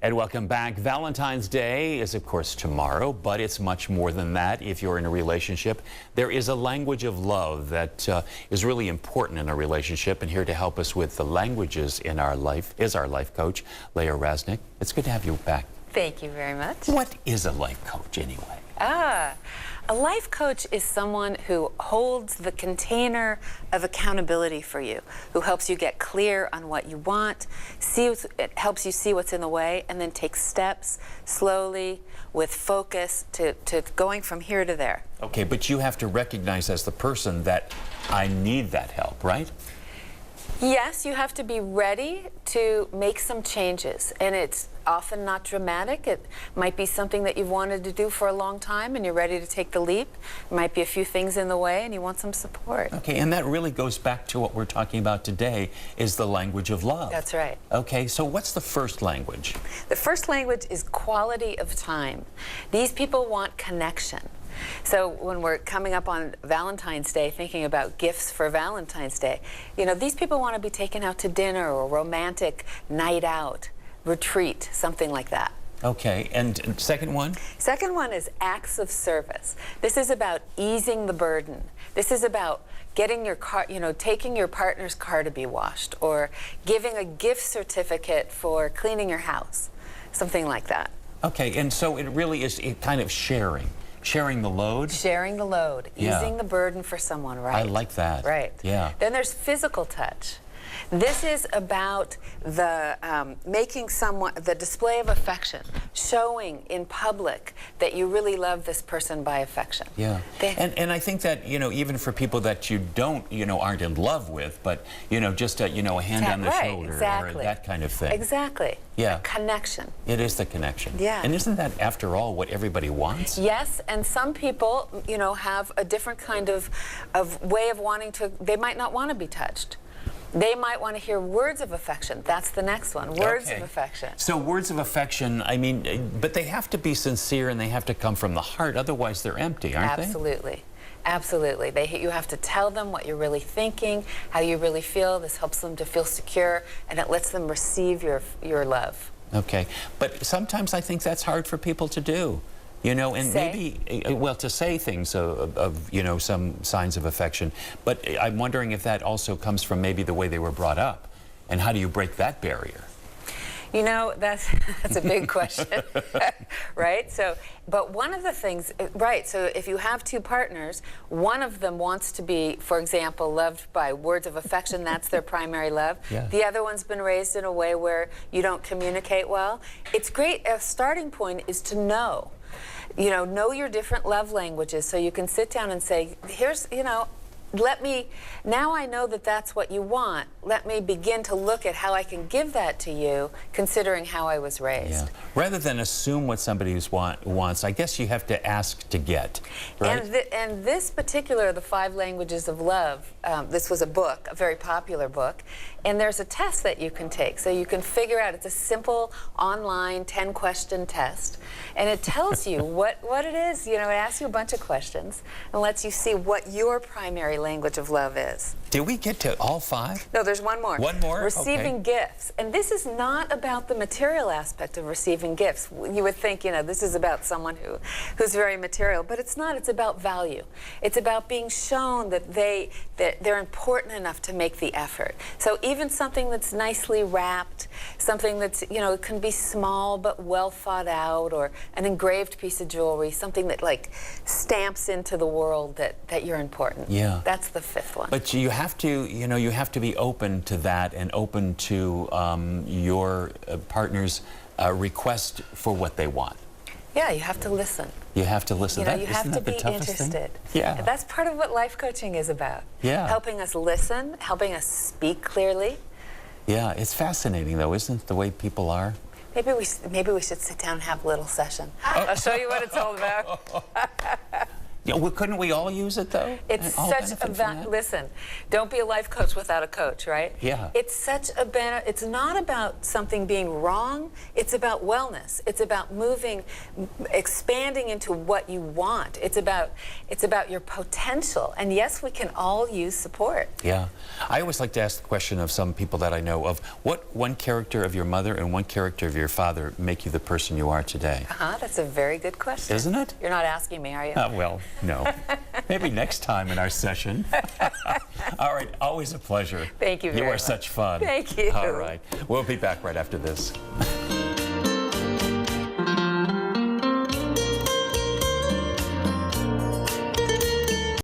And welcome back. Valentine's Day is, of course, tomorrow, but it's much more than that. If you're in a relationship, there is a language of love that is really important in a relationship. And here to help us with the languages in our life is our life coach, Laya Raznick. It's good to have you back. Thank you very much. What is a life coach anyway? A life coach is someone who holds the container of accountability for you, who helps you get clear on what you want, it helps you see what's in the way, and then take steps slowly with focus to going from here to there. Okay, but you have to recognize as the person that I need that help, right? Yes, you have to be ready to make some changes, and it's often not dramatic. It might be something that you've wanted to do for a long time and you're ready to take the leap. It might be a few things in the way and you want some support. Okay, and that really goes back to what we're talking about today, is the language of love. That's right. Okay, so what's the first language? The first language is quality of time. These people want connection. So when we're coming up on Valentine's Day, thinking about gifts for Valentine's Day, you know, these people want to be taken out to dinner or a romantic night out, retreat, something like that. Okay, and second one? Second one is acts of service. This is about easing the burden. This is about getting your car, you know, taking your partner's car to be washed, or giving a gift certificate for cleaning your house, something like that. Okay, and so it really is kind of sharing the load? Sharing the load, easing the burden for someone, right? I like that. Right. Yeah. Then there's physical touch. This is about the the display of affection, showing in public that you really love this person by affection. Yeah. And I think that, you know, even for people that you don't, you know, aren't in love with, but, you know, just a, you know, a hand on the shoulder, exactly. Or that kind of thing. Exactly. Yeah. A connection. It is the connection. Yeah. And isn't that, after all, what everybody wants? Yes, and some people, you know, have a different kind of way of wanting to, they might not want to be touched. They might want to hear words of affection. That's the next one, words of affection. So words of affection, I mean, but they have to be sincere and they have to come from the heart, otherwise they're empty, aren't they? Absolutely. Absolutely. You have to tell them what you're really thinking, how you really feel. This helps them to feel secure, and it lets them receive your love. Okay. But sometimes I think that's hard for people to do. You know, and maybe, well, to say things of, you know, some signs of affection. But I'm wondering if that also comes from maybe the way they were brought up. And how do you break that barrier? You know, that's a big question, right? So, but one of the things, right, so if you have two partners, one of them wants to be, for example, loved by words of affection, that's their primary love. Yeah. The other one's been raised in a way where you don't communicate well. It's great, a starting point is to know. You know your different love languages, so you can sit down and say, here's, you know, now I know that that's what you want. Let me begin to look at how I can give that to you, considering how I was raised. Yeah. Rather than assume what somebody wants, I guess you have to ask to get, right? And this particular, The 5 Languages of Love, this was a book, a very popular book, and there's a test that you can take. So you can figure out, it's a simple online 10-question test, and it tells you what it is. You know, it asks you a bunch of questions and lets you see what your primary language of love is. Did we get to all 5? No, there's one more. One more? Receiving gifts. And this is not about the material aspect of receiving gifts. You would think, you know, this is about someone who's very material, but it's not. It's about value. It's about being shown that they're important enough to make the effort. So even something that's nicely wrapped, something that's, you know, it can be small but well thought out, or an engraved piece of jewelry, something that like stamps into the world that you're important. Yeah. That's the 5th one. But you have to, you know, you have to be open to that and open to your partner's request for what they want. Yeah, you have to listen. You have to listen. You know, you have to be interested. Yeah. And that's part of what life coaching is about. Yeah. Helping us listen, helping us speak clearly. Yeah, it's fascinating though, isn't it, the way people are? Maybe we should sit down and have a little session. I'll show you what it's all about. Yeah, well, couldn't we all use it, though? It's And all such benefit a from that? listen. Don't be a life coach without a coach, right? Yeah. It's such a it's not about something being wrong. It's about wellness. It's about moving, expanding into what you want. It's about your potential. And yes, we can all use support. Yeah. I always like to ask the question of some people that I know of, what one character of your mother and one character of your father make you the person you are today? That's a very good question. Isn't it? You're not asking me, are you? Well, no. Maybe next time in our session. All right. Always a pleasure. Thank you very You are much. such fun. Thank you. All right. We'll be back right after this.